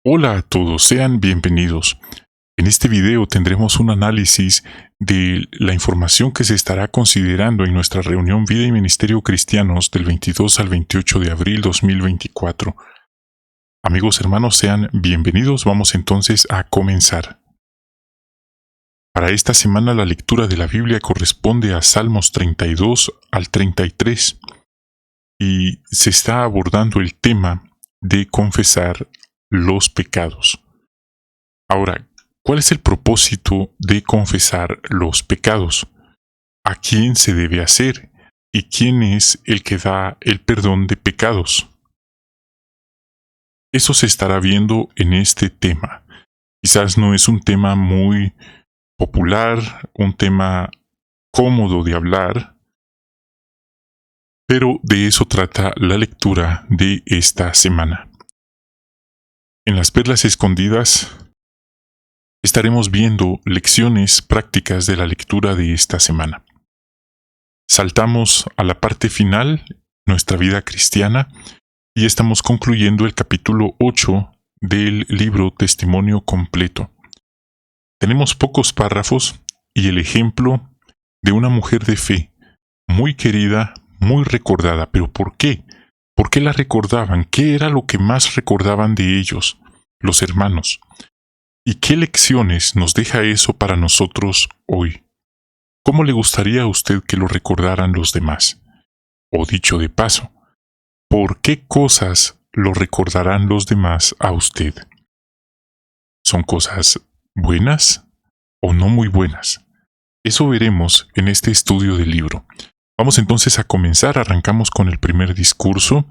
Hola a todos, sean bienvenidos. En este video tendremos un análisis de la información que se estará considerando en nuestra reunión Vida y Ministerio Cristianos del 22 al 28 de abril 2024. Amigos hermanos, sean bienvenidos. Vamos entonces a comenzar. Para esta semana la lectura de la Biblia corresponde a Salmos 32 al 33 y se está abordando el tema de confesar los pecados. Ahora, ¿cuál es el propósito de confesar los pecados? ¿A quién se debe hacer? ¿Y quién es el que da el perdón de pecados? Eso se estará viendo en este tema. Quizás no es un tema muy popular, un tema cómodo de hablar, pero de eso trata la lectura de esta semana. En las perlas escondidas estaremos viendo lecciones prácticas de la lectura de esta semana. Saltamos a la parte final, nuestra vida cristiana, y estamos concluyendo el capítulo 8 del libro Testimonio Completo. Tenemos pocos párrafos y el ejemplo de una mujer de fe, muy querida, muy recordada. ¿Pero por qué? ¿Por qué la recordaban? ¿Qué era lo que más recordaban de ellos, los hermanos? ¿Y qué lecciones nos deja eso para nosotros hoy? ¿Cómo le gustaría a usted que lo recordaran los demás? O dicho de paso, ¿por qué cosas lo recordarán los demás a usted? ¿Son cosas buenas o no muy buenas? Eso veremos en este estudio del libro. Vamos entonces a comenzar. Arrancamos con el primer discurso.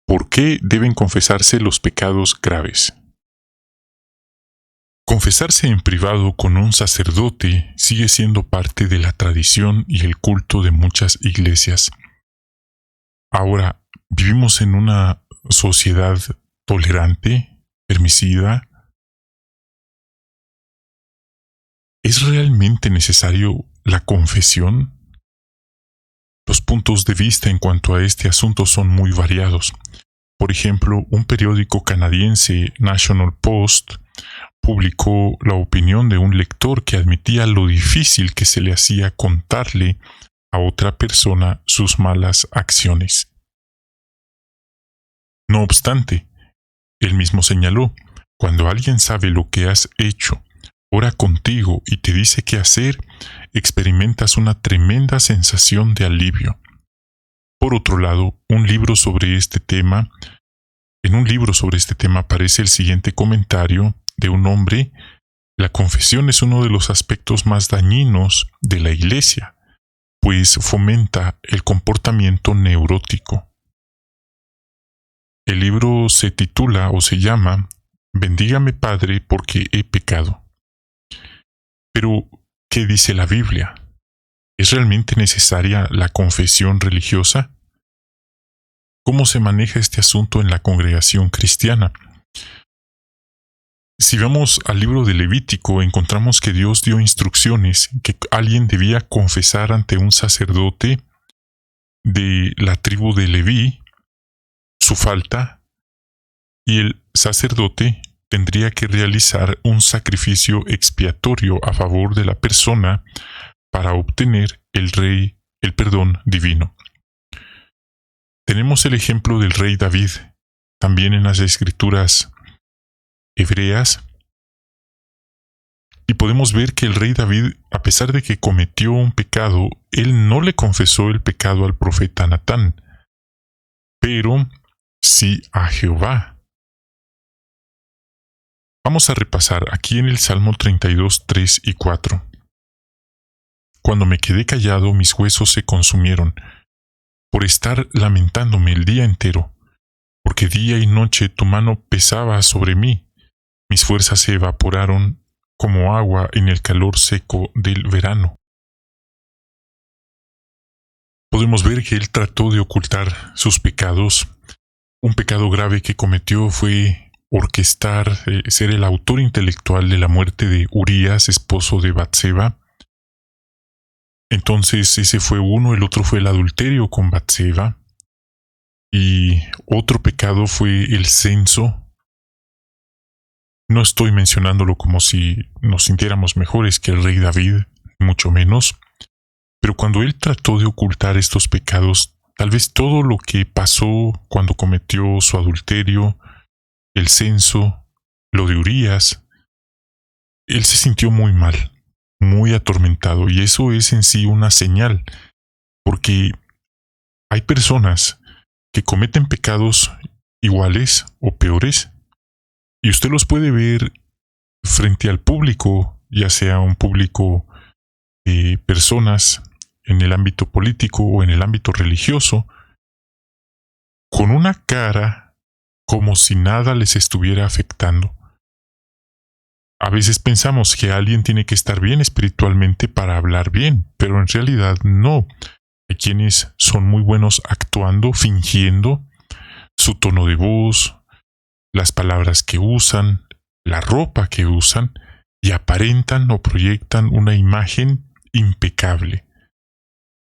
¿Por qué deben confesarse los pecados graves? Confesarse en privado con un sacerdote sigue siendo parte de la tradición y el culto de muchas iglesias. Ahora, vivimos en una sociedad tolerante, permisiva. ¿Es realmente necesario la confesión? Los puntos de vista en cuanto a este asunto son muy variados. Por ejemplo, un periódico canadiense, National Post, publicó la opinión de un lector que admitía lo difícil que se le hacía contarle a otra persona sus malas acciones. No obstante, él mismo señaló, cuando alguien sabe lo que has hecho, ora contigo y te dice qué hacer, experimentas una tremenda sensación de alivio. Por otro lado, en un libro sobre este tema aparece el siguiente comentario de un hombre: la confesión es uno de los aspectos más dañinos de la Iglesia, pues fomenta el comportamiento neurótico. El libro se titula o se llama Bendígame Padre porque he pecado. Pero, ¿qué dice la Biblia? ¿Es realmente necesaria la confesión religiosa? ¿Cómo se maneja este asunto en la congregación cristiana? Si vamos al libro de Levítico, encontramos que Dios dio instrucciones que alguien debía confesar ante un sacerdote de la tribu de Leví su falta, y el sacerdote tendría que realizar un sacrificio expiatorio a favor de la persona para obtener el perdón divino. Tenemos el ejemplo del rey David, también en las escrituras hebreas, y podemos ver que el rey David, a pesar de que cometió un pecado, él no le confesó el pecado al profeta Natán, pero sí a Jehová. Vamos a repasar aquí en el Salmo 32, 3 y 4. Cuando me quedé callado, mis huesos se consumieron, por estar lamentándome el día entero, porque día y noche tu mano pesaba sobre mí. Mis fuerzas se evaporaron como agua en el calor seco del verano. Podemos ver que él trató de ocultar sus pecados. Un pecado grave que cometió fue orquestar, ser el autor intelectual de la muerte de Urías, esposo de Batseba. Entonces ese fue uno, el otro fue el adulterio con Batseba. Y otro pecado fue el censo No estoy mencionándolo como si nos sintiéramos mejores que el rey David, mucho menos, pero cuando él trató de ocultar estos pecados, tal vez todo lo que pasó cuando cometió su adulterio, el censo, lo de Urías, él se sintió muy mal, muy atormentado, y eso es en sí una señal, porque hay personas que cometen pecados iguales o peores, y usted los puede ver frente al público, ya sea un público de personas en el ámbito político o en el ámbito religioso, con una cara como si nada les estuviera afectando. A veces pensamos que alguien tiene que estar bien espiritualmente para hablar bien, pero en realidad no. Hay quienes son muy buenos actuando, fingiendo, su tono de voz, las palabras que usan, la ropa que usan, y aparentan o proyectan una imagen impecable.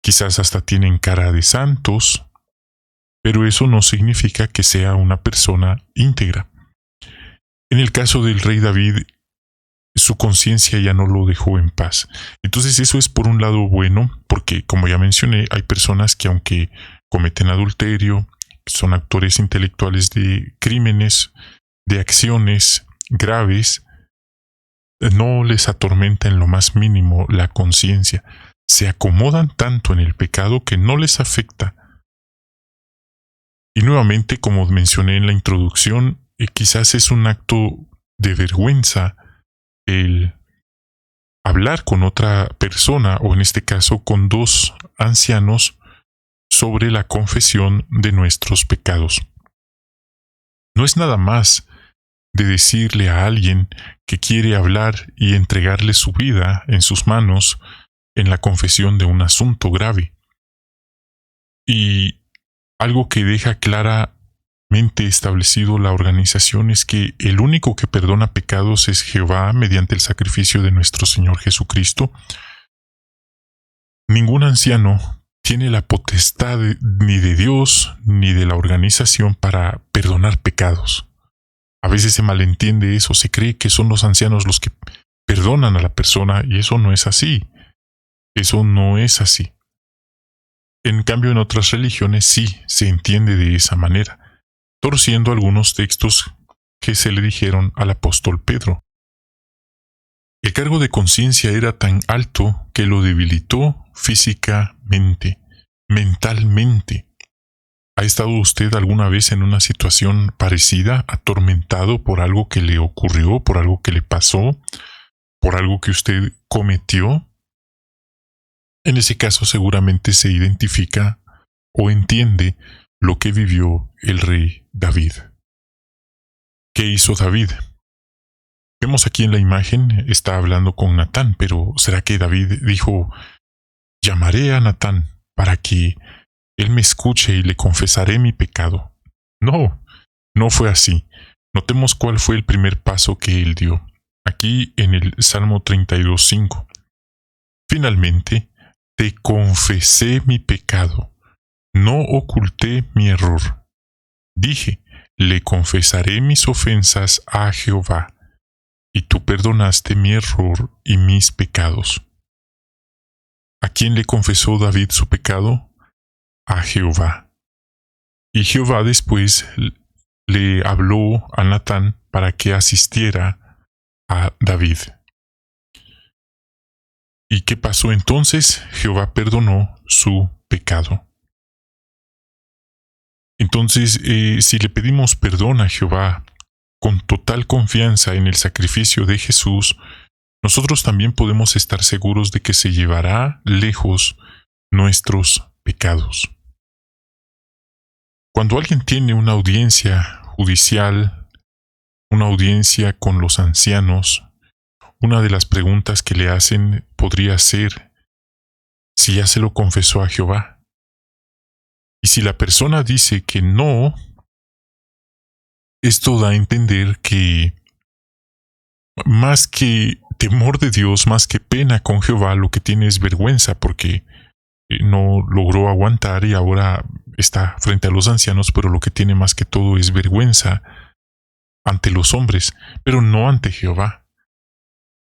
Quizás hasta tienen cara de santos, pero eso no significa que sea una persona íntegra. En el caso del rey David, su conciencia ya no lo dejó en paz. Entonces eso es por un lado bueno, porque como ya mencioné, hay personas que aunque cometen adulterio, son actores intelectuales de crímenes, de acciones graves, no les atormenta en lo más mínimo la conciencia. Se acomodan tanto en el pecado que no les afecta. Y nuevamente, como mencioné en la introducción, quizás es un acto de vergüenza el hablar con otra persona, o en este caso con dos ancianos, sobre la confesión de nuestros pecados. No es nada más de decirle a alguien que quiere hablar y entregarle su vida en sus manos en la confesión de un asunto grave. Y algo que deja claramente establecido la organización es que el único que perdona pecados es Jehová mediante el sacrificio de nuestro Señor Jesucristo. Ningún anciano tiene la potestad ni de Dios ni de la organización para perdonar pecados. A veces se malentiende eso, se cree que son los ancianos los que perdonan a la persona, y eso no es así. Eso no es así. En cambio, en otras religiones sí se entiende de esa manera, torciendo algunos textos que se le dijeron al apóstol Pedro. El cargo de conciencia era tan alto que lo debilitó físicamente, mentalmente. ¿Ha estado usted alguna vez en una situación parecida, atormentado por algo que le ocurrió, por algo que le pasó, por algo que usted cometió? En ese caso seguramente se identifica o entiende lo que vivió el rey David. ¿Qué hizo David? Vemos aquí en la imagen, está hablando con Natán, pero ¿será que David dijo, llamaré a Natán para que él me escuche y le confesaré mi pecado? No, no fue así. Notemos cuál fue el primer paso que él dio. Aquí en el Salmo 32:5. Finalmente, te confesé mi pecado, no oculté mi error. Dije, le confesaré mis ofensas a Jehová, y tú perdonaste mi error y mis pecados. ¿A quién le confesó David su pecado? A Jehová. Y Jehová después le habló a Natán para que asistiera a David. ¿Y qué pasó entonces? Jehová perdonó su pecado. Entonces, si le pedimos perdón a Jehová con total confianza en el sacrificio de Jesús, nosotros también podemos estar seguros de que se llevará lejos nuestros pecados. Cuando alguien tiene una audiencia judicial, una audiencia con los ancianos, una de las preguntas que le hacen podría ser si ya se lo confesó a Jehová. Y si la persona dice que no, esto da a entender que más que temor de Dios, más que pena con Jehová, lo que tiene es vergüenza porque no logró aguantar y ahora está frente a los ancianos, pero lo que tiene más que todo es vergüenza ante los hombres, pero no ante Jehová.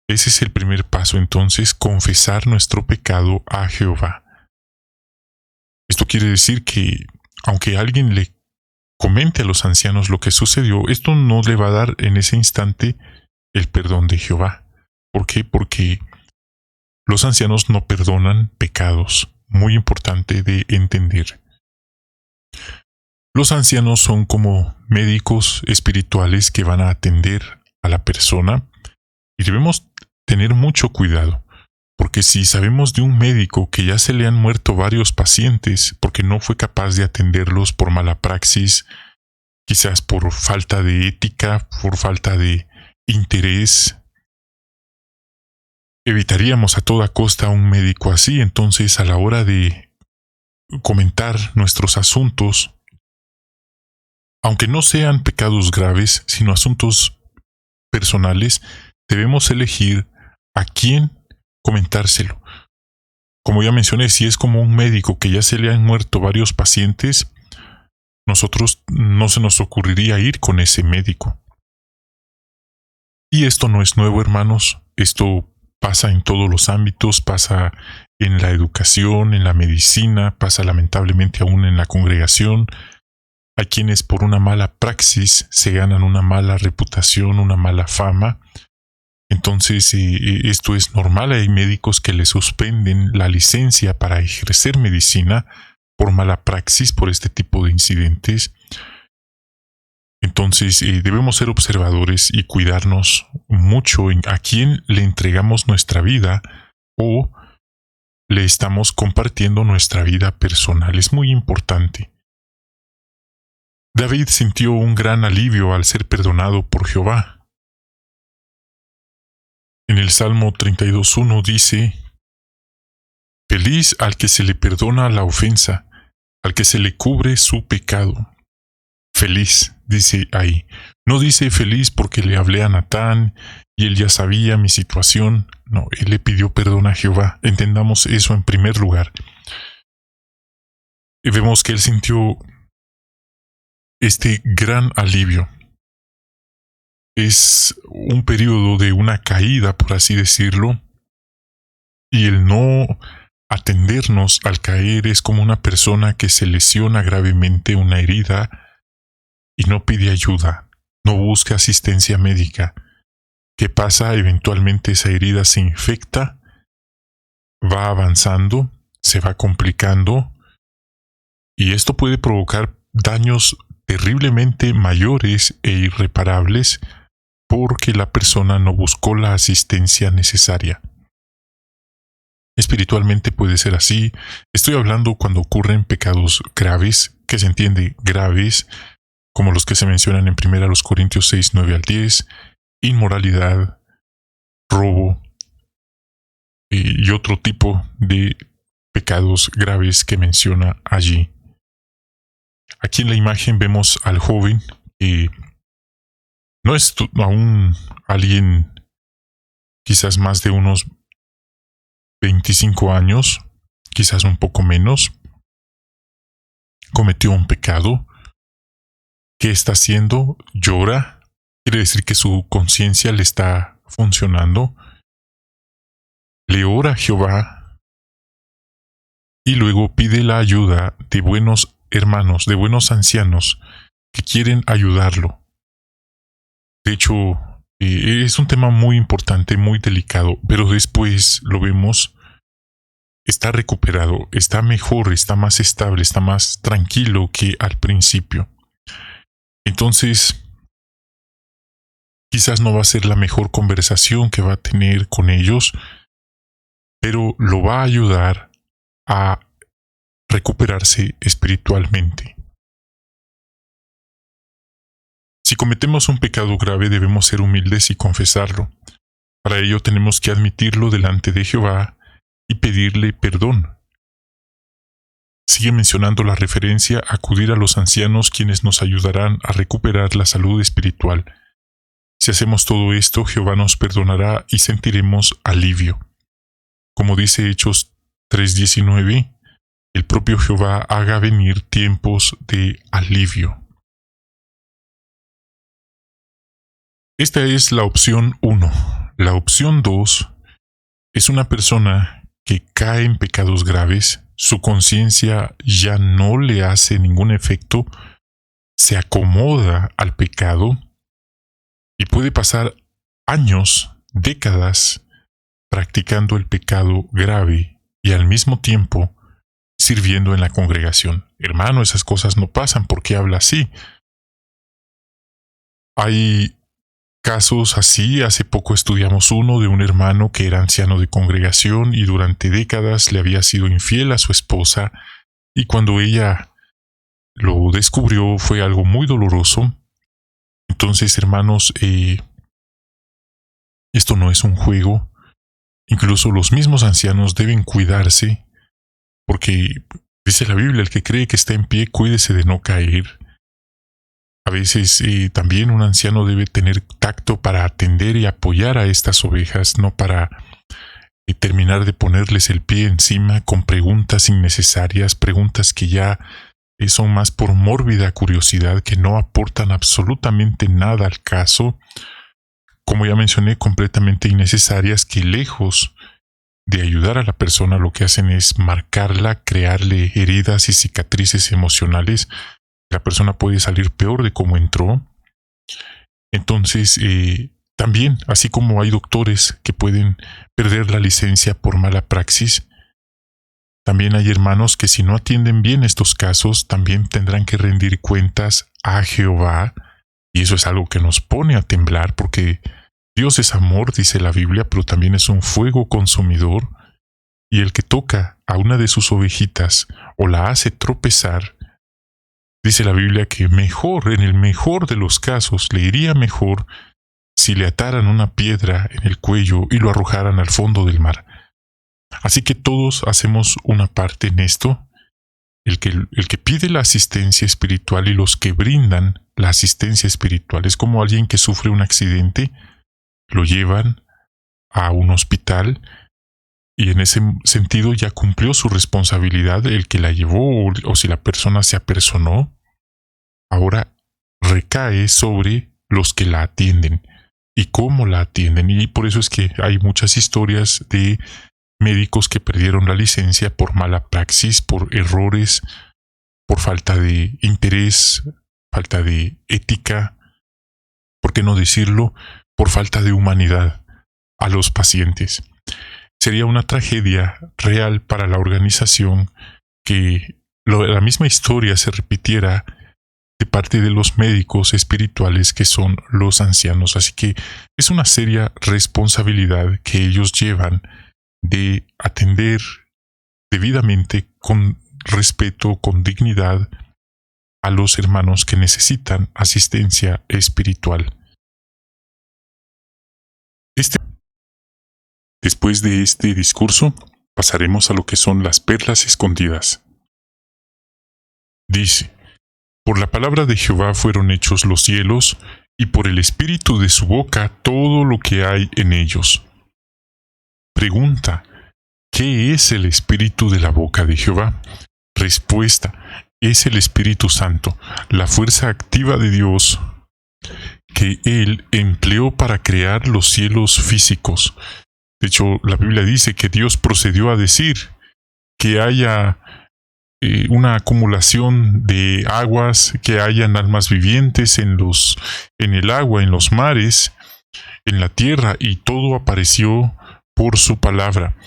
Ese es el primer paso, entonces, confesar nuestro pecado a Jehová. Esto quiere decir que, aunque alguien le comente a los ancianos lo que sucedió, esto no le va a dar en ese instante el perdón de Jehová. ¿Por qué? Porque los ancianos no perdonan pecados. Muy importante de entender. Los ancianos son como médicos espirituales que van a atender a la persona y debemos tener mucho cuidado, porque si sabemos de un médico que ya se le han muerto varios pacientes porque no fue capaz de atenderlos por mala praxis, quizás por falta de ética, por falta de interés, evitaríamos a toda costa a un médico así. Entonces, a la hora de comentar nuestros asuntos, aunque no sean pecados graves, sino asuntos personales, debemos elegir a quién comentárselo. Como ya mencioné, si es como un médico que ya se le han muerto varios pacientes, nosotros no se nos ocurriría ir con ese médico. Y esto no es nuevo, hermanos. Esto pasa en todos los ámbitos, pasa en la educación, en la medicina, pasa lamentablemente aún en la congregación. Hay quienes por una mala praxis se ganan una mala reputación, una mala fama. Entonces, esto es normal. Hay médicos que le suspenden la licencia para ejercer medicina por mala praxis, por este tipo de incidentes. Entonces, debemos ser observadores y cuidarnos mucho en a quién le entregamos nuestra vida o le estamos compartiendo nuestra vida personal. Es muy importante. David sintió un gran alivio al ser perdonado por Jehová. En el Salmo 32:1 dice: Feliz al que se le perdona la ofensa, al que se le cubre su pecado. Feliz, dice ahí. No dice feliz porque le hablé a Natán y él ya sabía mi situación. No, él le pidió perdón a Jehová. Entendamos eso en primer lugar. Y vemos que él sintió este gran alivio. Es un periodo de una caída, por así decirlo, y el no atendernos al caer es como una persona que se lesiona gravemente una herida y no pide ayuda, no busca asistencia médica. ¿Qué pasa? Eventualmente esa herida se infecta, va avanzando, se va complicando, y esto puede provocar daños terriblemente mayores e irreparables porque la persona no buscó la asistencia necesaria. Espiritualmente puede ser así. Estoy hablando cuando ocurren pecados graves, que se entiende graves, como los que se mencionan en 1 Corintios 6, 9 al 10, inmoralidad, robo y otro tipo de pecados graves que menciona allí. Aquí en la imagen vemos al joven que no es aún alguien quizás más de unos 25 años, quizás un poco menos, cometió un pecado. ¿Qué está haciendo? Llora. Quiere decir que su conciencia le está funcionando. Le ora a Jehová y luego pide la ayuda de buenos hermanos, de buenos ancianos que quieren ayudarlo. De hecho, es un tema muy importante, muy delicado, pero después lo vemos, está recuperado, está mejor, está más estable, está más tranquilo que al principio. Entonces, quizás no va a ser la mejor conversación que va a tener con ellos, pero lo va a ayudar a recuperarse espiritualmente. Si cometemos un pecado grave, debemos ser humildes y confesarlo. Para ello tenemos que admitirlo delante de Jehová y pedirle perdón. Sigue mencionando la referencia a acudir a los ancianos, quienes nos ayudarán a recuperar la salud espiritual. Si hacemos todo esto, Jehová nos perdonará y sentiremos alivio. Como dice Hechos 3:19, el propio Jehová haga venir tiempos de alivio. Esta es la opción 1. La opción 2 es una persona que cae en pecados graves, su conciencia ya no le hace ningún efecto, se acomoda al pecado y puede pasar años, décadas, practicando el pecado grave y al mismo tiempo sirviendo en la congregación. Hermano, esas cosas no pasan. ¿Por qué habla así? Hay casos así. Hace poco estudiamos uno de un hermano que era anciano de congregación y durante décadas le había sido infiel a su esposa, y cuando ella lo descubrió fue algo muy doloroso. Entonces, hermanos, esto no es un juego. Incluso los mismos ancianos deben cuidarse, porque dice la Biblia, el que cree que está en pie, cuídese de no caer. A veces también un anciano debe tener tacto para atender y apoyar a estas ovejas, no para terminar de ponerles el pie encima con preguntas innecesarias, preguntas que ya son más por mórbida curiosidad, que no aportan absolutamente nada al caso, como ya mencioné, completamente innecesarias, que lejos de ayudar a la persona lo que hacen es marcarla, crearle heridas y cicatrices emocionales. La persona puede salir peor de cómo entró. Entonces, también, así como hay doctores que pueden perder la licencia por mala praxis, también hay hermanos que si no atienden bien estos casos, también tendrán que rendir cuentas a Jehová, y eso es algo que nos pone a temblar, porque Dios es amor, dice la Biblia, pero también es un fuego consumidor, y el que toca a una de sus ovejitas o la hace tropezar, dice la Biblia que mejor, en el mejor de los casos, le iría mejor si le ataran una piedra en el cuello y lo arrojaran al fondo del mar. Así que todos hacemos una parte en esto. El que pide la asistencia espiritual y los que brindan la asistencia espiritual es como alguien que sufre un accidente, lo llevan a un hospital y en ese sentido ya cumplió su responsabilidad el que la llevó, o si la persona se apersonó, ahora recae sobre los que la atienden y cómo la atienden. Y por eso es que hay muchas historias de médicos que perdieron la licencia por mala praxis, por errores, por falta de interés, falta de ética, ¿por qué no decirlo? Por falta de humanidad a los pacientes. Sería una tragedia real para la organización que la misma historia se repitiera de parte de los médicos espirituales que son los ancianos. Así que es una seria responsabilidad que ellos llevan de atender debidamente, con respeto, con dignidad, a los hermanos que necesitan asistencia espiritual. Después de este discurso, pasaremos a lo que son las perlas escondidas. Dice: por la palabra de Jehová fueron hechos los cielos, y por el espíritu de su boca todo lo que hay en ellos. Pregunta: ¿qué es el espíritu de la boca de Jehová? Respuesta: es el Espíritu Santo, la fuerza activa de Dios que Él empleó para crear los cielos físicos. De hecho, la Biblia dice que Dios procedió a decir que haya una acumulación de aguas, que hayan almas vivientes en el agua, en los mares, en la tierra, y todo apareció por su palabra.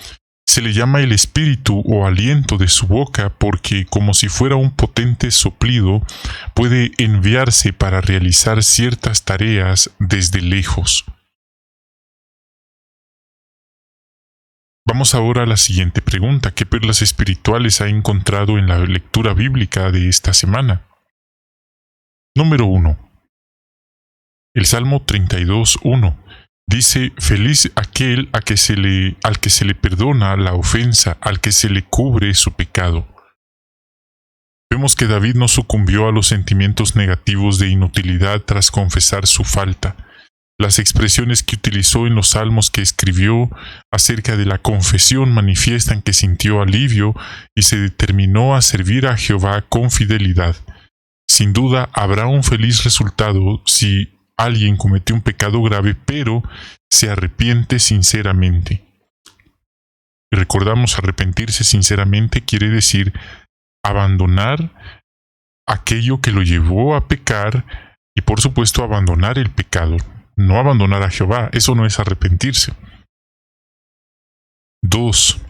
Se le llama el espíritu o aliento de su boca porque, como si fuera un potente soplido, puede enviarse para realizar ciertas tareas desde lejos. Vamos ahora a la siguiente pregunta: ¿qué perlas espirituales ha encontrado en la lectura bíblica de esta semana? Número 1. El Salmo 32:1 dice: feliz aquel al que se le perdona la ofensa, al que se le cubre su pecado. Vemos que David no sucumbió a los sentimientos negativos de inutilidad tras confesar su falta. Las expresiones que utilizó en los salmos que escribió acerca de la confesión manifiestan que sintió alivio y se determinó a servir a Jehová con fidelidad. Sin duda habrá un feliz resultado si alguien cometió un pecado grave, pero se arrepiente sinceramente. Y recordamos, arrepentirse sinceramente quiere decir abandonar aquello que lo llevó a pecar y, por supuesto, abandonar el pecado. No abandonar a Jehová, eso no es arrepentirse. 2.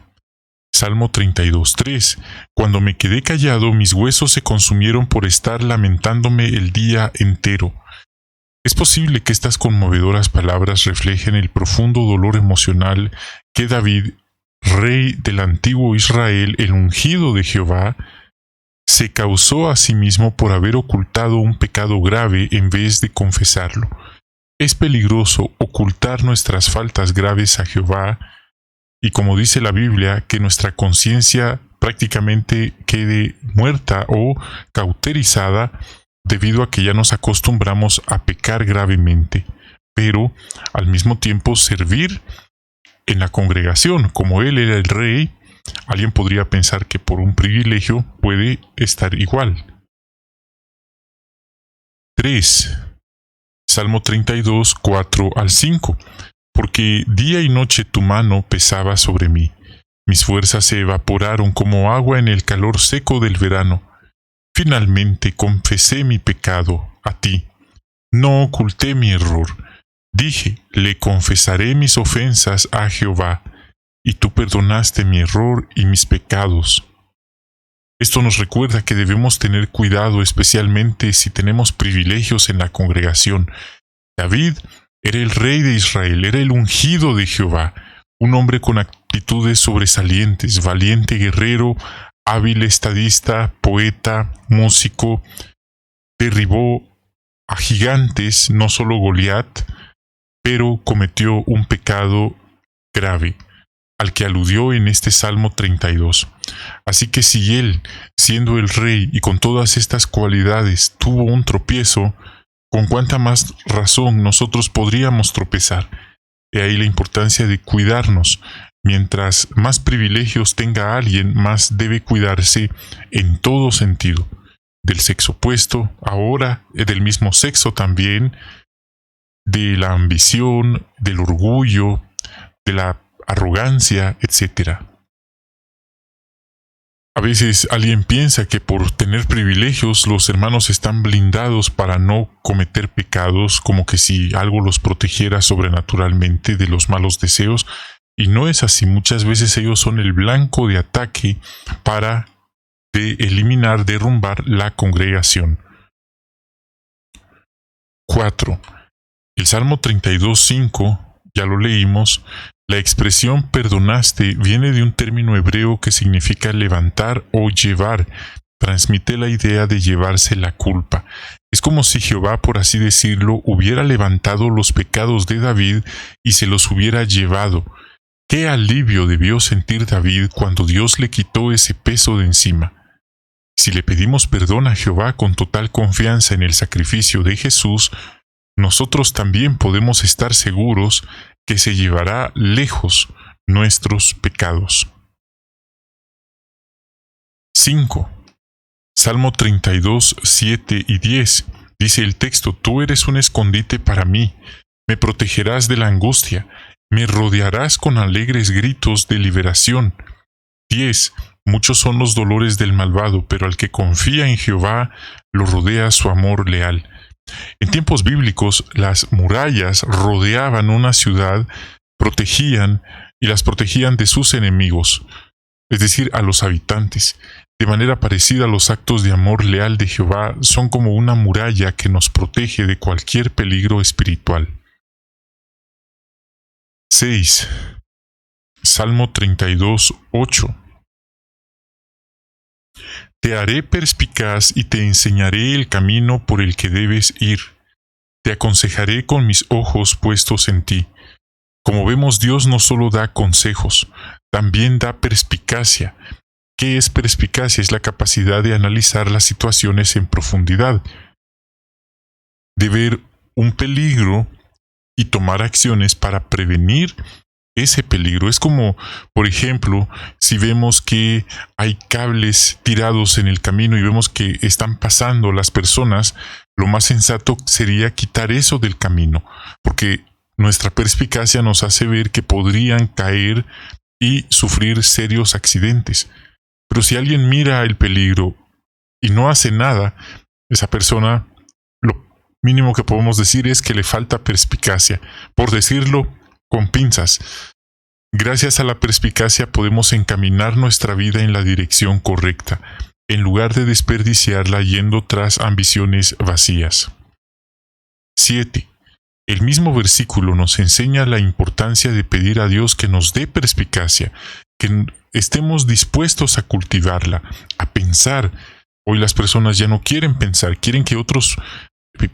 Salmo 32:3. Cuando me quedé callado, mis huesos se consumieron por estar lamentándome el día entero. Es posible que estas conmovedoras palabras reflejen el profundo dolor emocional que David, rey del antiguo Israel, el ungido de Jehová, se causó a sí mismo por haber ocultado un pecado grave en vez de confesarlo. Es peligroso ocultar nuestras faltas graves a Jehová y, como dice la Biblia, que nuestra conciencia prácticamente quede muerta o cauterizada debido a que ya nos acostumbramos a pecar gravemente, pero al mismo tiempo servir en la congregación. Como él era el rey, alguien podría pensar que por un privilegio puede estar igual. 3. Salmo 32, 4 al 5. Porque día y noche tu mano pesaba sobre mí. Mis fuerzas se evaporaron como agua en el calor seco del verano. Finalmente confesé mi pecado a ti. No oculté mi error. Dije, le confesaré mis ofensas a Jehová, y tú perdonaste mi error y mis pecados. Esto nos recuerda que debemos tener cuidado, especialmente si tenemos privilegios en la congregación. David era el rey de Israel, era el ungido de Jehová, un hombre con actitudes sobresalientes, valiente guerrero, hábil estadista, poeta, músico. Derribó a gigantes, no solo Goliat, pero cometió un pecado grave, al que aludió en este Salmo 32. Así que si él, siendo el rey y con todas estas cualidades, tuvo un tropiezo, con cuánta más razón nosotros podríamos tropezar. He ahí la importancia de cuidarnos. Mientras más privilegios tenga alguien, más debe cuidarse en todo sentido. Del sexo opuesto, ahora del mismo sexo también, de la ambición, del orgullo, de la arrogancia, etc. A veces alguien piensa que por tener privilegios los hermanos están blindados para no cometer pecados, como que si algo los protegiera sobrenaturalmente de los malos deseos, y no es así. Muchas veces ellos son el blanco de ataque para eliminar, derrumbar la congregación. 4. El Salmo 32:5, ya lo leímos. La expresión perdonaste viene de un término hebreo que significa levantar o llevar. Transmite la idea de llevarse la culpa. Es como si Jehová, por así decirlo, hubiera levantado los pecados de David y se los hubiera llevado. ¡Qué alivio debió sentir David cuando Dios le quitó ese peso de encima! Si le pedimos perdón a Jehová con total confianza en el sacrificio de Jesús, nosotros también podemos estar seguros que se llevará lejos nuestros pecados. 5. Salmo 32, 7 y 10. Dice el texto: Tú eres un escondite para mí, me protegerás de la angustia, me rodearás con alegres gritos de liberación. 10. Muchos son los dolores del malvado, pero al que confía en Jehová lo rodea su amor leal. En tiempos bíblicos, las murallas rodeaban una ciudad, las protegían de sus enemigos, es decir, a los habitantes. De manera parecida, los actos de amor leal de Jehová son como una muralla que nos protege de cualquier peligro espiritual. 6. Salmo 32, 8. Te haré perspicaz y te enseñaré el camino por el que debes ir. Te aconsejaré con mis ojos puestos en ti. Como vemos, Dios no solo da consejos, también da perspicacia. ¿Qué es perspicacia? Es la capacidad de analizar las situaciones en profundidad, de ver un peligro y tomar acciones para prevenir ese peligro. Es como, por ejemplo, si vemos que hay cables tirados en el camino y vemos que están pasando las personas, lo más sensato sería quitar eso del camino, porque nuestra perspicacia nos hace ver que podrían caer y sufrir serios accidentes. Pero si alguien mira el peligro y no hace nada, esa persona, lo mínimo que podemos decir es que le falta perspicacia, por decirlo con pinzas. Gracias a la perspicacia podemos encaminar nuestra vida en la dirección correcta, en lugar de desperdiciarla yendo tras ambiciones vacías. 7. El mismo versículo nos enseña la importancia de pedir a Dios que nos dé perspicacia, que estemos dispuestos a cultivarla, a pensar. Hoy las personas ya no quieren pensar, quieren que otros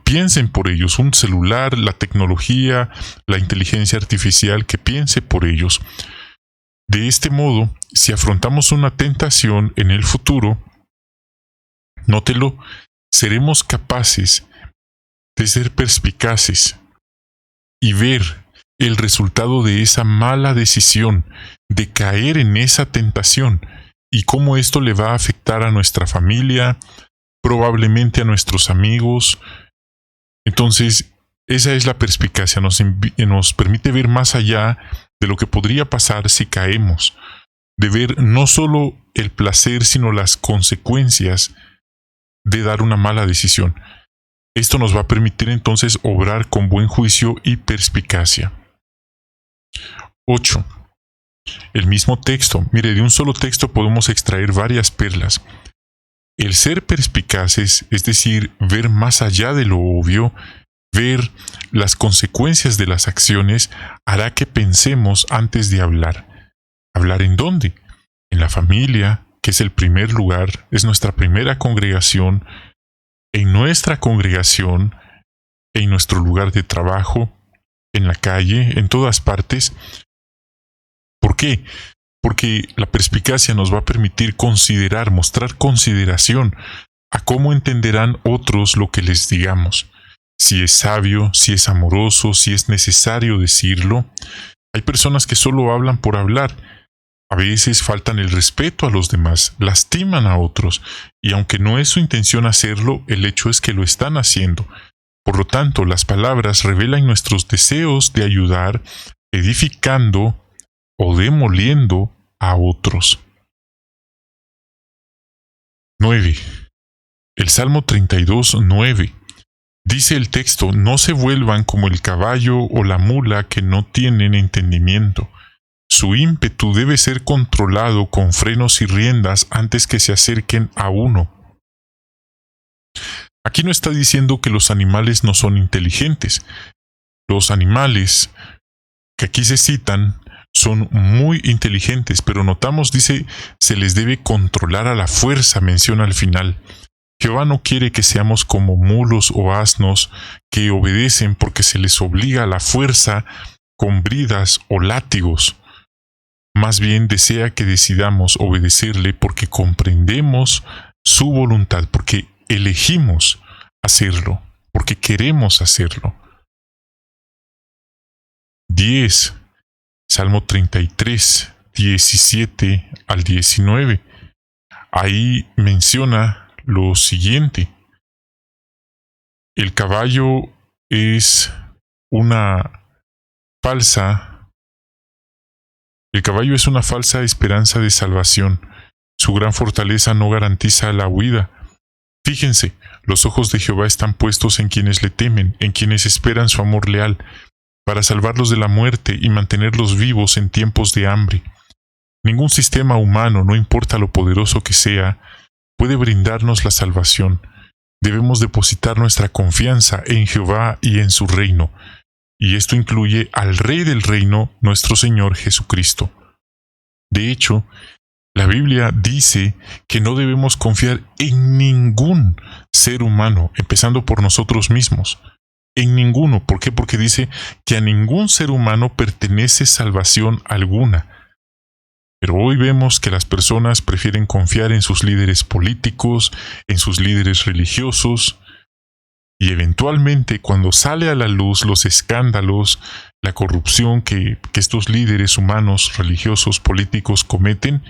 piensen por ellos, un celular, la tecnología, la inteligencia artificial que piense por ellos. De este modo, si afrontamos una tentación en el futuro, nótelo, seremos capaces de ser perspicaces y ver el resultado de esa mala decisión, de caer en esa tentación, y cómo esto le va a afectar a nuestra familia, probablemente a nuestros amigos. Entonces, esa es la perspicacia, nos permite ver más allá de lo que podría pasar si caemos, de ver no solo el placer, sino las consecuencias de dar una mala decisión. Esto nos va a permitir entonces obrar con buen juicio y perspicacia. 8. El mismo texto. Mire, de un solo texto podemos extraer varias perlas. El ser perspicaces, es decir, ver más allá de lo obvio, ver las consecuencias de las acciones, hará que pensemos antes de hablar. ¿Hablar en dónde? En la familia, que es el primer lugar, es nuestra primera congregación, en nuestra congregación, en nuestro lugar de trabajo, en la calle, en todas partes. ¿Por qué? Porque la perspicacia nos va a permitir considerar, mostrar consideración a cómo entenderán otros lo que les digamos. Si es sabio, si es amoroso, si es necesario decirlo. Hay personas que solo hablan por hablar. A veces faltan el respeto a los demás, lastiman a otros, y aunque no es su intención hacerlo, el hecho es que lo están haciendo. Por lo tanto, las palabras revelan nuestros deseos de ayudar, edificando o demoliendo a otros. 9. El Salmo 32, 9. Dice el texto: no se vuelvan como el caballo o la mula que no tienen entendimiento. Su ímpetu debe ser controlado con frenos y riendas antes que se acerquen a uno. Aquí no está diciendo que los animales no son inteligentes. Los animales que aquí se citan son muy inteligentes, pero notamos, dice, se les debe controlar a la fuerza, menciona al final. Jehová no quiere que seamos como mulos o asnos que obedecen porque se les obliga a la fuerza con bridas o látigos. Más bien desea que decidamos obedecerle porque comprendemos su voluntad, porque elegimos hacerlo, porque queremos hacerlo. 10. Salmo 33, 17 al 19. Ahí menciona lo siguiente: el caballo es una falsa esperanza de salvación. Su gran fortaleza no garantiza la huida. Fíjense, los ojos de Jehová están puestos en quienes le temen, en quienes esperan su amor leal, para salvarlos de la muerte y mantenerlos vivos en tiempos de hambre. Ningún sistema humano, no importa lo poderoso que sea, puede brindarnos la salvación. Debemos depositar nuestra confianza en Jehová y en su reino, y esto incluye al Rey del reino, nuestro Señor Jesucristo. De hecho, la Biblia dice que no debemos confiar en ningún ser humano, empezando por nosotros mismos. En ninguno. ¿Por qué? Porque dice que a ningún ser humano pertenece salvación alguna. Pero hoy vemos que las personas prefieren confiar en sus líderes políticos, en sus líderes religiosos, y eventualmente cuando sale a la luz los escándalos, la corrupción que estos líderes humanos, religiosos, políticos cometen,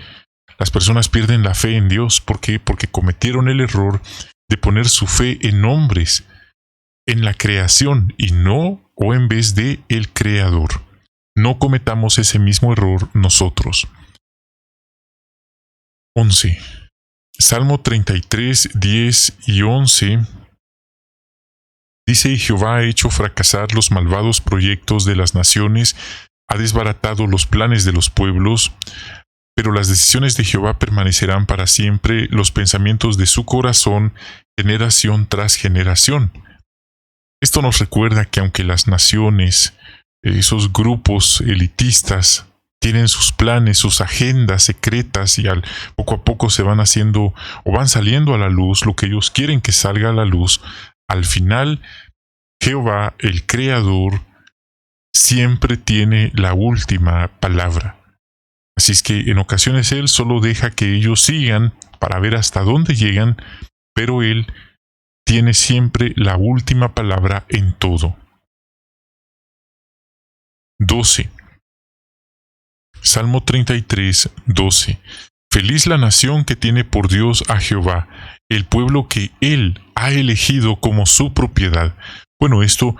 las personas pierden la fe en Dios. ¿Por qué? Porque cometieron el error de poner su fe en hombres, en la creación y no o en vez de el creador. No cometamos ese mismo error nosotros. 11. Salmo 33, 10 y 11 dice: Jehová ha hecho fracasar los malvados proyectos de las naciones, ha desbaratado los planes de los pueblos, pero las decisiones de Jehová permanecerán para siempre, los pensamientos de su corazón, generación tras generación. Esto nos recuerda que aunque las naciones, esos grupos elitistas, tienen sus planes, sus agendas secretas y poco a poco se van haciendo o van saliendo a la luz lo que ellos quieren que salga a la luz, al final Jehová, el Creador, siempre tiene la última palabra. Así es que en ocasiones Él solo deja que ellos sigan para ver hasta dónde llegan, pero Él tiene siempre la última palabra en todo. 12. Salmo 33, 12. Feliz la nación que tiene por Dios a Jehová, el pueblo que Él ha elegido como su propiedad. Bueno, esto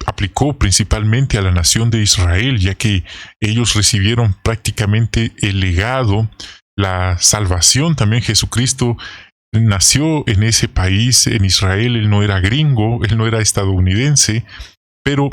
aplicó principalmente a la nación de Israel, ya que ellos recibieron prácticamente el legado, la salvación. También Jesucristo nació en ese país, en Israel. Él no era gringo, él no era estadounidense, pero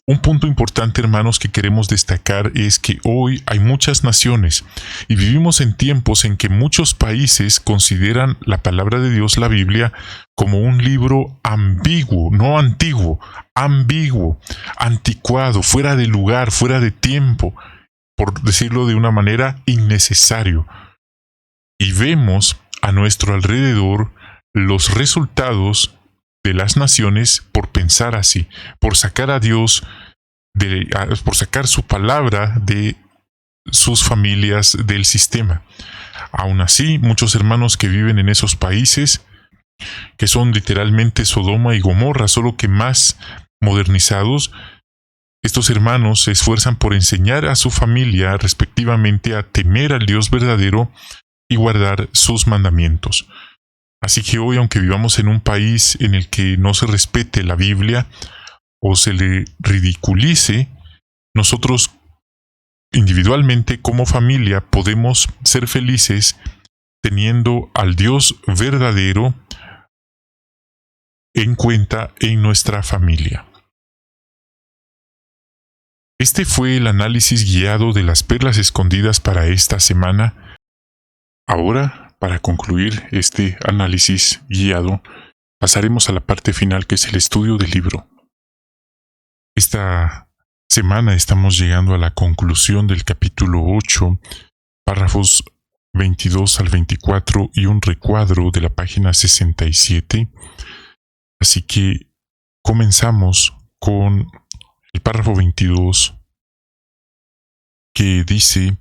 un punto importante, hermanos, que queremos destacar es que hoy hay muchas naciones y vivimos en tiempos en que muchos países consideran la palabra de Dios, la Biblia, como un libro ambiguo, no antiguo, ambiguo, anticuado, fuera de lugar, fuera de tiempo, por decirlo de una manera, innecesario. Y vemos a nuestro alrededor los resultados de las naciones por pensar así, por sacar a Dios, por sacar su palabra de sus familias del sistema. Aún así, muchos hermanos que viven en esos países, que son literalmente Sodoma y Gomorra, solo que más modernizados, estos hermanos se esfuerzan por enseñar a su familia respectivamente a temer al Dios verdadero y guardar sus mandamientos. Así que hoy, aunque vivamos en un país en el que no se respete la Biblia o se le ridiculice, nosotros individualmente como familia podemos ser felices teniendo al Dios verdadero en cuenta en nuestra familia. Este fue el análisis guiado de las perlas escondidas para esta semana. Ahora, para concluir este análisis guiado, pasaremos a la parte final, que es el estudio del libro. Esta semana estamos llegando a la conclusión del capítulo 8, párrafos 22 al 24 y un recuadro de la página 67. Así que comenzamos con el párrafo 22, que dice: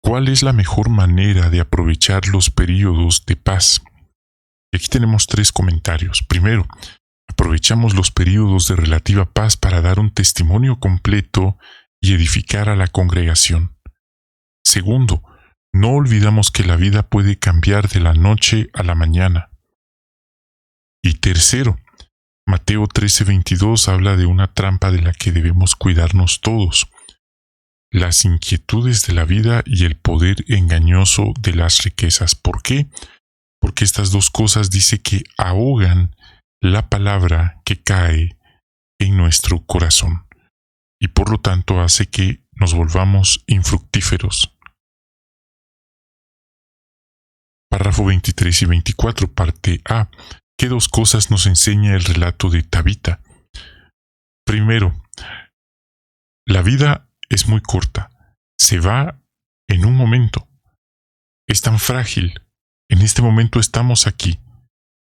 ¿cuál es la mejor manera de aprovechar los períodos de paz? Y aquí tenemos 3 comentarios. Primero, aprovechamos los períodos de relativa paz para dar un testimonio completo y edificar a la congregación. Segundo, no olvidamos que la vida puede cambiar de la noche a la mañana. Y tercero, Mateo 13:22 habla de una trampa de la que debemos cuidarnos todos: las inquietudes de la vida y el poder engañoso de las riquezas. ¿Por qué? Porque estas 2 cosas dice que ahogan la palabra que cae en nuestro corazón y por lo tanto hace que nos volvamos infructíferos. Párrafo 23 y 24, parte A. ¿Qué 2 cosas nos enseña el relato de Tabita? Primero, la vida es muy corta, se va en un momento. Es tan frágil. En este momento estamos aquí,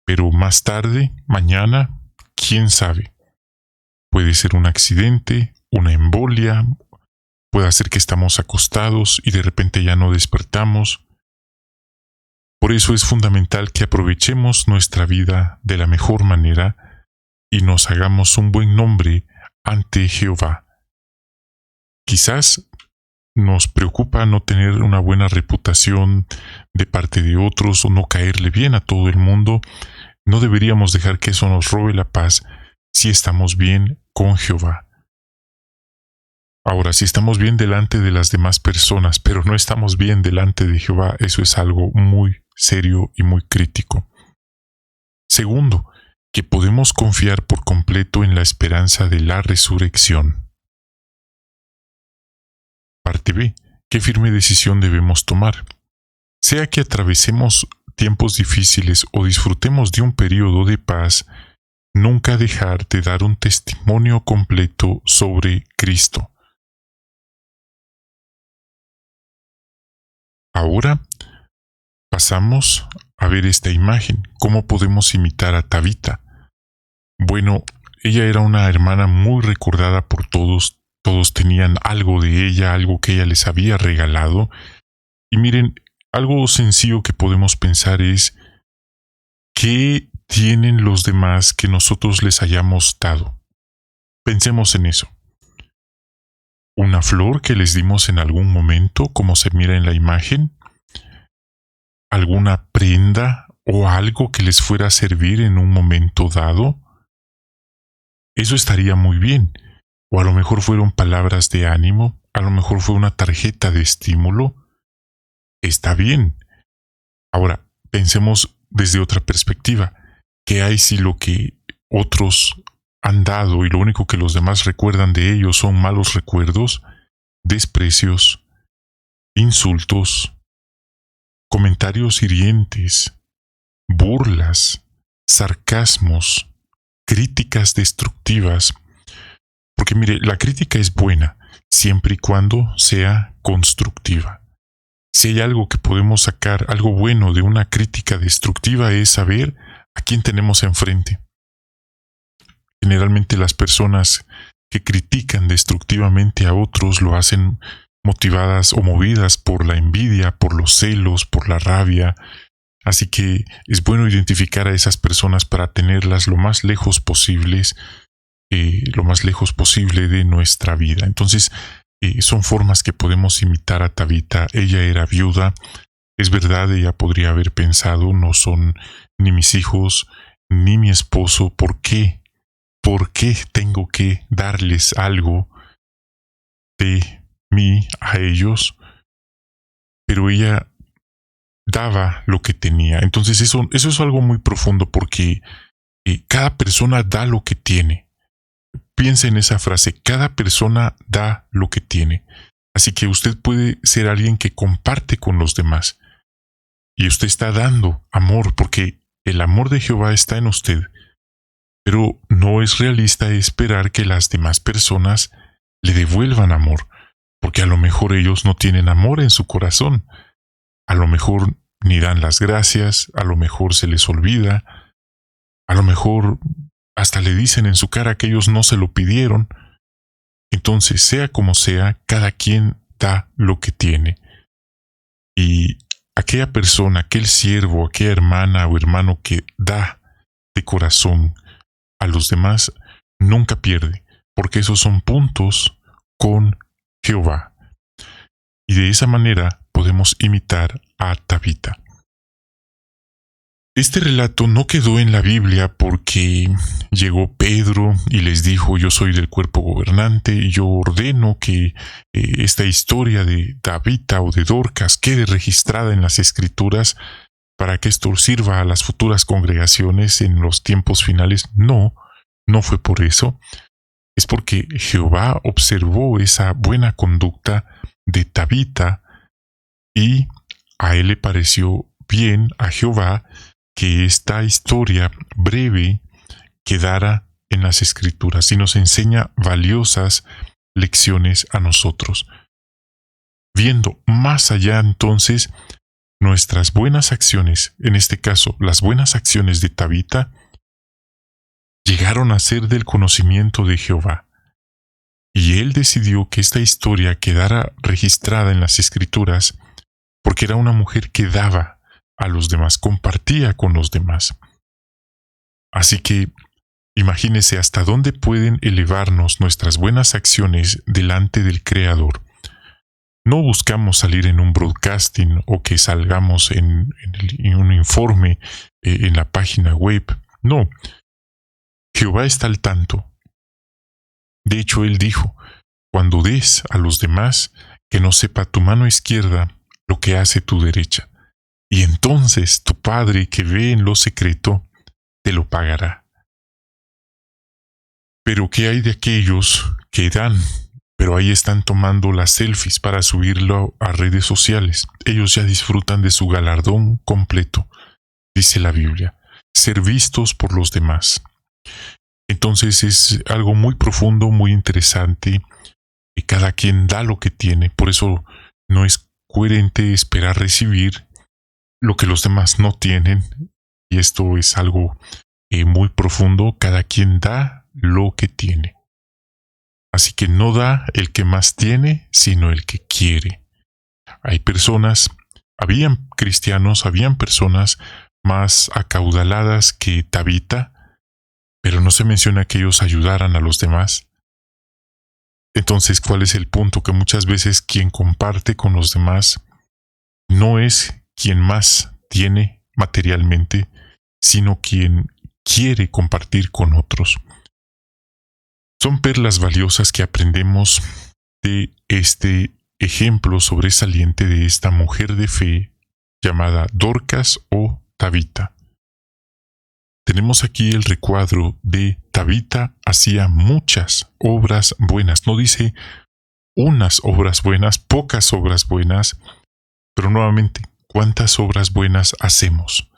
pero más tarde, mañana, quién sabe. Puede ser un accidente, una embolia, puede ser que estamos acostados y de repente ya no despertamos. Por eso es fundamental que aprovechemos nuestra vida de la mejor manera y nos hagamos un buen nombre ante Jehová. Quizás nos preocupa no tener una buena reputación de parte de otros o no caerle bien a todo el mundo. No deberíamos dejar que eso nos robe la paz si estamos bien con Jehová. Ahora, si estamos bien delante de las demás personas, pero no estamos bien delante de Jehová, eso es algo muy serio y muy crítico. Segundo, que podemos confiar por completo en la esperanza de la resurrección. Parte B. ¿Qué firme decisión debemos tomar? Sea que atravesemos tiempos difíciles o disfrutemos de un periodo de paz, nunca dejar de dar un testimonio completo sobre Cristo. Ahora pasamos a ver esta imagen. ¿Cómo podemos imitar a Tabita? Bueno, ella era una hermana muy recordada por todos. Todos tenían algo de ella, algo que ella les había regalado. Y miren, algo sencillo que podemos pensar es, ¿qué tienen los demás que nosotros les hayamos dado? Pensemos en eso. Una flor que les dimos en algún momento, como se mira en la imagen, alguna prenda o algo que les fuera a servir en un momento dado. Eso estaría muy bien. O a lo mejor fueron palabras de ánimo, a lo mejor fue una tarjeta de estímulo. Está bien. Ahora, pensemos desde otra perspectiva. ¿Qué hay si lo que otros han dado y lo único que los demás recuerdan de ellos son malos recuerdos, desprecios, insultos, comentarios hirientes, burlas, sarcasmos, críticas destructivas? Porque mire, la crítica es buena siempre y cuando sea constructiva. Si hay algo que podemos sacar, algo bueno de una crítica destructiva, es saber a quién tenemos enfrente. Generalmente las personas que critican destructivamente a otros lo hacen motivadas o movidas por la envidia, por los celos, por la rabia. Así que es bueno identificar a esas personas para tenerlas lo más lejos posibles, de nuestra vida. Entonces, son formas que podemos imitar a Tabita. Ella era viuda. Es verdad, ella podría haber pensado, no son ni mis hijos, ni mi esposo. ¿Por qué? ¿Por qué tengo que darles algo de mí a ellos? Pero ella daba lo que tenía. Entonces eso es algo muy profundo porque cada persona da lo que tiene. Piensa en esa frase, cada persona da lo que tiene. Así que usted puede ser alguien que comparte con los demás. Y usted está dando amor porque el amor de Jehová está en usted. Pero no es realista esperar que las demás personas le devuelvan amor, porque a lo mejor ellos no tienen amor en su corazón. A lo mejor ni dan las gracias, a lo mejor se les olvida, a lo mejor hasta le dicen en su cara que ellos no se lo pidieron. Entonces, sea como sea, cada quien da lo que tiene. Y aquella persona, aquel siervo, aquella hermana o hermano que da de corazón a los demás, nunca pierde, porque esos son puntos con Jehová. Y de esa manera podemos imitar a Tabita. Este relato no quedó en la Biblia porque llegó Pedro y les dijo: yo soy del cuerpo gobernante y yo ordeno que esta historia de Tabita o de Dorcas quede registrada en las Escrituras para que esto sirva a las futuras congregaciones en los tiempos finales. No, no fue por eso. Es porque Jehová observó esa buena conducta de Tabita y a él le pareció bien, a Jehová, que esta historia breve quedara en las Escrituras y nos enseña valiosas lecciones a nosotros. Viendo más allá entonces, nuestras buenas acciones, en este caso las buenas acciones de Tabita, llegaron a ser del conocimiento de Jehová. Y él decidió que esta historia quedara registrada en las Escrituras porque era una mujer que daba a los demás, compartía con los demás. Así que imagínese hasta dónde pueden elevarnos nuestras buenas acciones delante del Creador. No buscamos salir en un broadcasting o que salgamos en un informe en la página web. No, Jehová está al tanto. De hecho, Él dijo, cuando des a los demás, que no sepa tu mano izquierda lo que hace tu derecha. Y entonces tu Padre que ve en lo secreto, te lo pagará. Pero ¿qué hay de aquellos que dan? Pero ahí están tomando las selfies para subirlo a redes sociales. Ellos ya disfrutan de su galardón completo, dice la Biblia, ser vistos por los demás. Entonces es algo muy profundo, muy interesante, y cada quien da lo que tiene. Por eso no es coherente esperar recibir lo que los demás no tienen. Y esto es algo muy profundo. Cada quien da lo que tiene. Así que no da el que más tiene, sino el que quiere. Hay personas, habían cristianos, habían personas más acaudaladas que Tabita, pero no se menciona que ellos ayudaran a los demás. Entonces, ¿cuál es el punto? Que muchas veces quien comparte con los demás no es quien más tiene materialmente, sino quien quiere compartir con otros. Son perlas valiosas que aprendemos de este ejemplo sobresaliente de esta mujer de fe llamada Dorcas o Tabita. Tenemos aquí el recuadro de Tabita hacía muchas obras buenas. No dice unas obras buenas, pocas obras buenas, pero nuevamente, ¿cuántas obras buenas hacemos?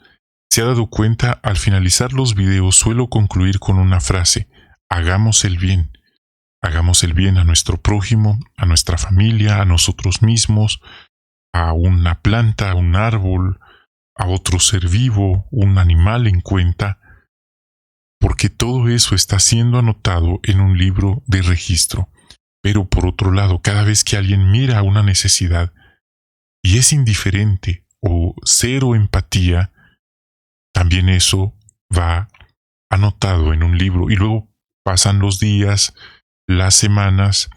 ¿Se ha dado cuenta? Al finalizar los videos suelo concluir con una frase: hagamos el bien. Hagamos el bien a nuestro prójimo, a nuestra familia, a nosotros mismos, a una planta, a un árbol, a otro ser vivo, un animal en cuenta, porque todo eso está siendo anotado en un libro de registro. Pero por otro lado, cada vez que alguien mira una necesidad y es indiferente o cero empatía, también eso va anotado en un libro. Y luego pasan los días, las semanas,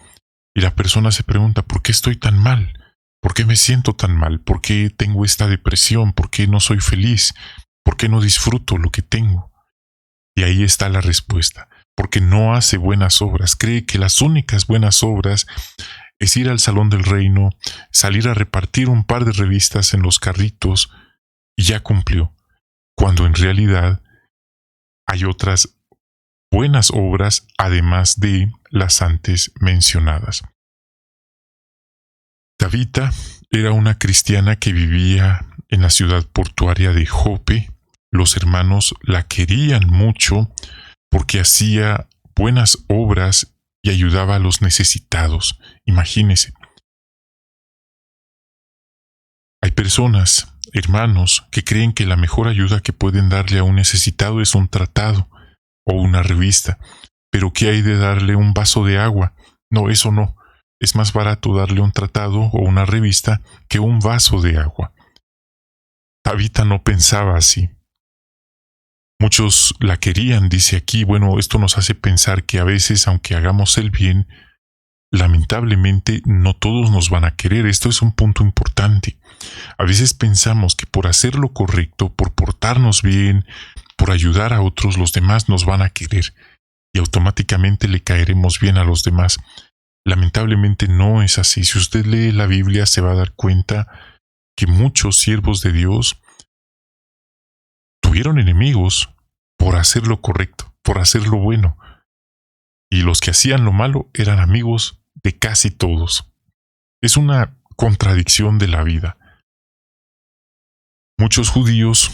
y la persona se pregunta, ¿por qué estoy tan mal? ¿Por qué me siento tan mal? ¿Por qué tengo esta depresión? ¿Por qué no soy feliz? ¿Por qué no disfruto lo que tengo? Y ahí está la respuesta. Porque no hace buenas obras. Cree que las únicas buenas obras es ir al Salón del Reino, salir a repartir un par de revistas en los carritos y ya cumplió. Cuando en realidad hay otras buenas obras además de las antes mencionadas. Tabita era una cristiana que vivía en la ciudad portuaria de Jope. Los hermanos la querían mucho porque hacía buenas obras y ayudaba a los necesitados. Imagínense. Hay personas, hermanos, que creen que la mejor ayuda que pueden darle a un necesitado es un tratado o una revista. Pero ¿qué hay de darle un vaso de agua? No, eso no. Es más barato darle un tratado o una revista que un vaso de agua. Tabita no pensaba así. Muchos la querían, dice aquí. Bueno, esto nos hace pensar que a veces, aunque hagamos el bien, lamentablemente no todos nos van a querer. Esto es un punto importante. A veces pensamos que por hacer lo correcto, por portarnos bien, por ayudar a otros, los demás nos van a querer y automáticamente le caeremos bien a los demás. Lamentablemente no es así. Si usted lee la Biblia se va a dar cuenta que muchos siervos de Dios tuvieron enemigos por hacer lo correcto, por hacer lo bueno. Y los que hacían lo malo eran amigos de casi todos. Es una contradicción de la vida. Muchos judíos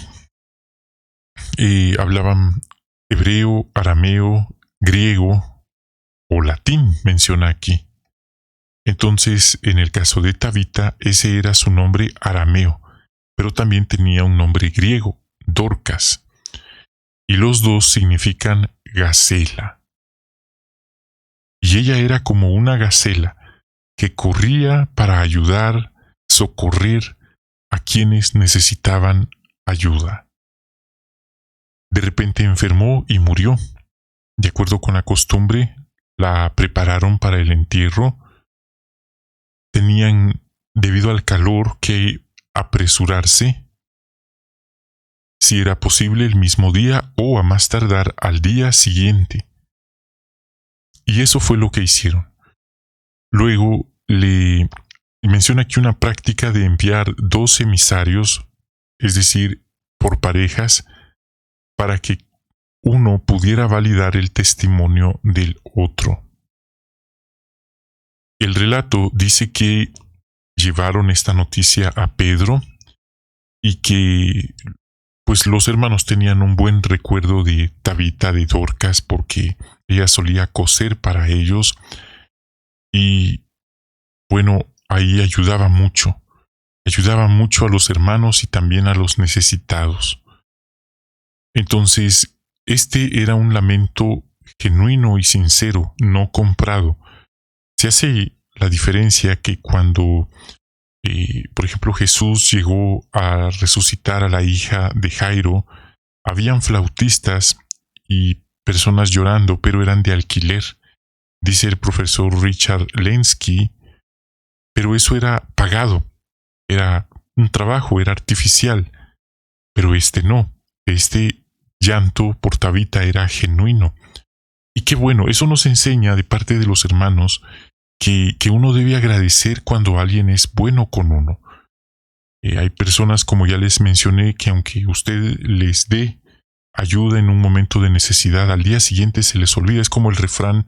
hablaban hebreo, arameo, griego o latín, menciona aquí. Entonces, en el caso de Tabita, ese era su nombre arameo, pero también tenía un nombre griego, Dorcas, y los dos significan gacela. Y ella era como una gacela que corría para ayudar, socorrer a quienes necesitaban ayuda. De repente enfermó y murió. De acuerdo con la costumbre, la prepararon para el entierro. Tenían debido al calor, que apresurarse, si era posible el mismo día o a más tardar al día siguiente. Y eso fue lo que hicieron. Luego le menciona aquí una práctica de enviar 2 emisarios, es decir, por parejas, para que uno pudiera validar el testimonio del otro. El relato dice que llevaron esta noticia a Pedro y que pues los hermanos tenían un buen recuerdo de Tabita, de Dorcas, porque ella solía coser para ellos y bueno, ahí ayudaba mucho a los hermanos y también a los necesitados. Entonces, este era un lamento genuino y sincero, no comprado. Se hace la diferencia que cuando, por ejemplo, Jesús llegó a resucitar a la hija de Jairo, habían flautistas y personas llorando, pero eran de alquiler. Dice el profesor Richard Lenski, pero eso era pagado, era un trabajo, era artificial, pero este no, este llanto por Tabita era genuino. Y qué bueno, eso nos enseña de parte de los hermanos que uno debe agradecer cuando alguien es bueno con uno. Hay personas, como ya les mencioné, que aunque usted les dé ayuda en un momento de necesidad, al día siguiente se les olvida. Es como el refrán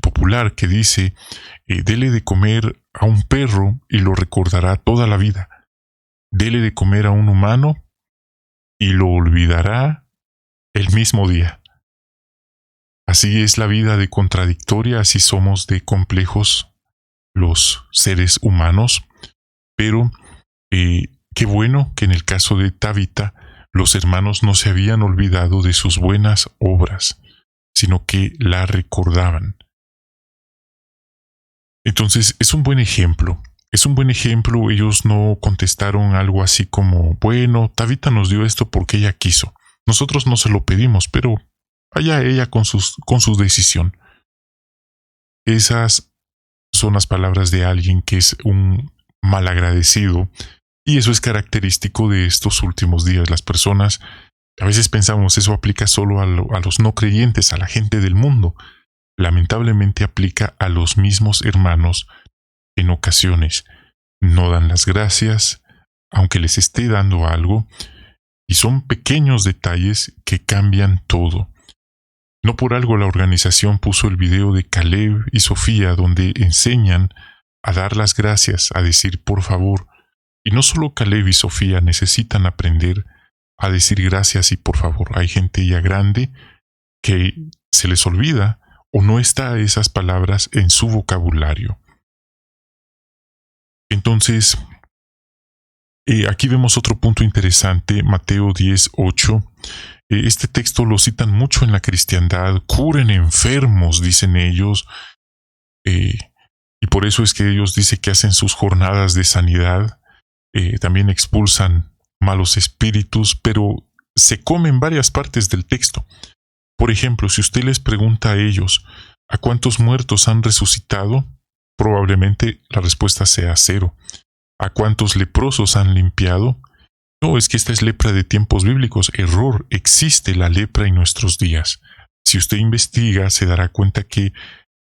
popular que dice, dele de comer a un perro y lo recordará toda la vida. Dele de comer a un humano y lo olvidará el mismo día. Así es la vida de contradictoria, así somos de complejos los seres humanos, pero qué bueno que en el caso de Tabita los hermanos no se habían olvidado de sus buenas obras, sino que la recordaban. Entonces es un buen ejemplo. Ellos no contestaron algo así como, bueno, Tabita nos dio esto porque ella quiso. Nosotros no se lo pedimos, pero allá ella con su decisión. Esas son las palabras de alguien que es un malagradecido, y eso es característico de estos últimos días. Las personas, a veces pensamos, eso aplica solo a los no creyentes, a la gente del mundo. Lamentablemente aplica a los mismos hermanos. En ocasiones no dan las gracias, aunque les esté dando algo, y son pequeños detalles que cambian todo. No por algo la organización puso el video de Caleb y Sofía donde enseñan a dar las gracias, a decir por favor. Y no solo Caleb y Sofía necesitan aprender a decir gracias y por favor. Hay gente ya grande que se les olvida o no está esas palabras en su vocabulario. Entonces, aquí vemos otro punto interesante, Mateo 10:8. Este texto lo citan mucho en la cristiandad. Curen enfermos, dicen ellos. Y por eso es que ellos dicen que hacen sus jornadas de sanidad. También expulsan malos espíritus, pero se comen varias partes del texto. Por ejemplo, si usted les pregunta a ellos ¿a cuántos muertos han resucitado? Probablemente la respuesta sea 0. ¿A cuántos leprosos han limpiado? No, es que esta es lepra de tiempos bíblicos. Error, existe la lepra en nuestros días. Si usted investiga, se dará cuenta que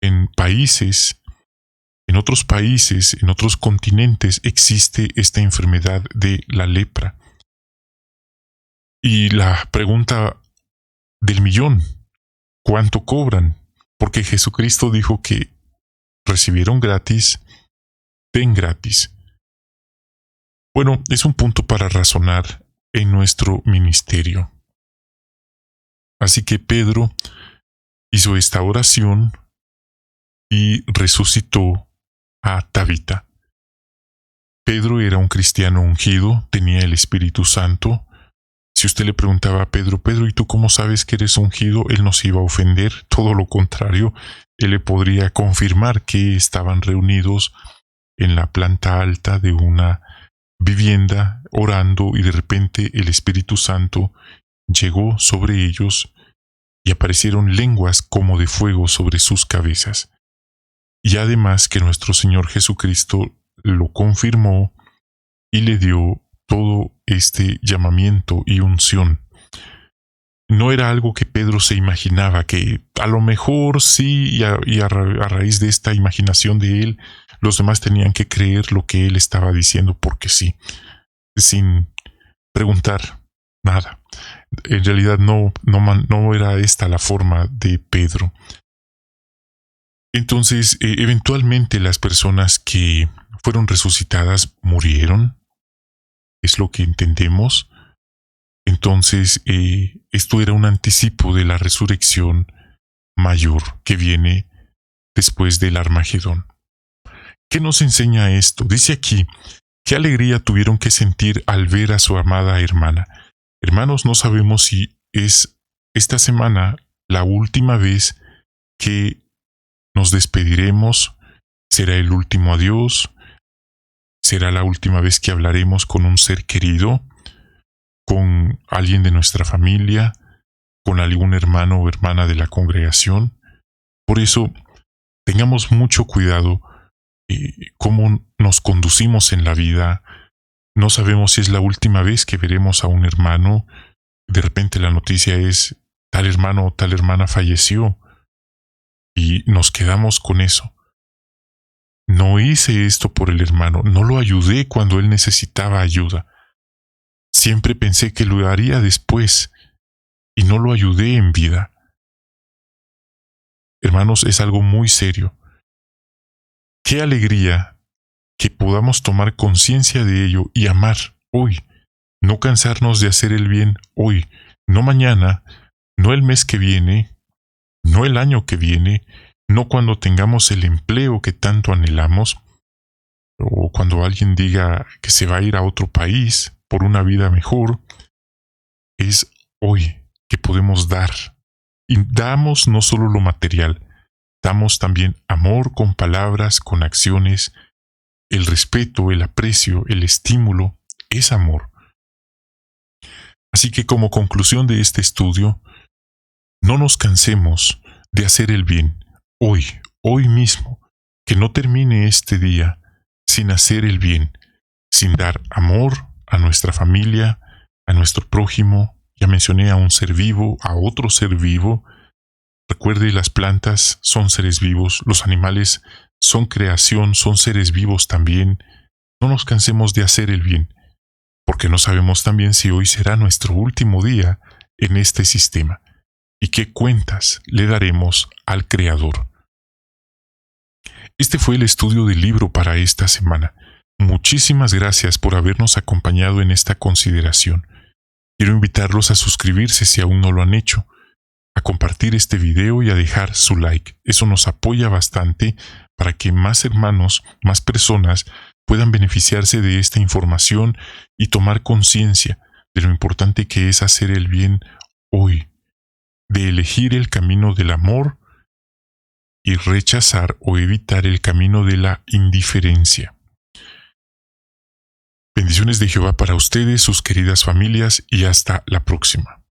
en otros países, en otros continentes, existe esta enfermedad de la lepra. Y la pregunta del millón, ¿cuánto cobran? Porque Jesucristo dijo que recibieron gratis, den gratis. Bueno, es un punto para razonar en nuestro ministerio. Así que Pedro hizo esta oración y resucitó a Tabita. Pedro era un cristiano ungido, tenía el Espíritu Santo. Si usted le preguntaba a Pedro, ¿y tú cómo sabes que eres ungido? Él no se iba a ofender, todo lo contrario, él le podría confirmar que estaban reunidos en la planta alta de una vivienda orando y de repente el Espíritu Santo llegó sobre ellos y aparecieron lenguas como de fuego sobre sus cabezas. Y además que nuestro Señor Jesucristo lo confirmó y le dio todo este llamamiento y unción. No era algo que Pedro se imaginaba, que a lo mejor sí, y a raíz de esta imaginación de él, los demás tenían que creer lo que él estaba diciendo porque sí, sin preguntar nada. En realidad no era esta la forma de Pedro. Entonces, eventualmente las personas que fueron resucitadas murieron, es lo que entendemos. Entonces, esto era un anticipo de la resurrección mayor que viene después del Armagedón. ¿Qué nos enseña esto? Dice aquí, ¿qué alegría tuvieron que sentir al ver a su amada hermana? Hermanos, no sabemos si es esta semana la última vez que nos despediremos, será el último adiós, será la última vez que hablaremos con un ser querido, con alguien de nuestra familia, con algún hermano o hermana de la congregación. Por eso, tengamos mucho cuidado cómo nos conducimos en la vida. No sabemos si es la última vez que veremos a un hermano. De repente la noticia es tal hermano o tal hermana falleció y nos quedamos con eso. No hice esto por el hermano, no lo ayudé cuando él necesitaba ayuda. Siempre pensé que lo haría después y no lo ayudé en vida. Hermanos, es algo muy serio. Qué alegría que podamos tomar conciencia de ello y amar hoy. No cansarnos de hacer el bien hoy, no mañana, no el mes que viene, no el año que viene, no cuando tengamos el empleo que tanto anhelamos, o cuando alguien diga que se va a ir a otro país por una vida mejor. Es hoy que podemos dar. Y damos no solo lo material, damos también amor con palabras, con acciones. El respeto, el aprecio, el estímulo es amor. Así que como conclusión de este estudio, no nos cansemos de hacer el bien hoy mismo, que no termine este día sin hacer el bien, sin dar amor a nuestra familia, a nuestro prójimo. Ya mencioné a un ser vivo, a otro ser vivo. Recuerde, las plantas son seres vivos, los animales son creación, son seres vivos también. No nos cansemos de hacer el bien, porque no sabemos también si hoy será nuestro último día en este sistema, y qué cuentas le daremos al Creador. Este fue el estudio del libro para esta semana. Muchísimas gracias por habernos acompañado en esta consideración. Quiero invitarlos a suscribirse si aún no lo han hecho, a compartir este video y a dejar su like. Eso nos apoya bastante para que más hermanos, más personas puedan beneficiarse de esta información y tomar conciencia de lo importante que es hacer el bien hoy, de elegir el camino del amor y rechazar o evitar el camino de la indiferencia. Bendiciones de Jehová para ustedes, sus queridas familias, y hasta la próxima.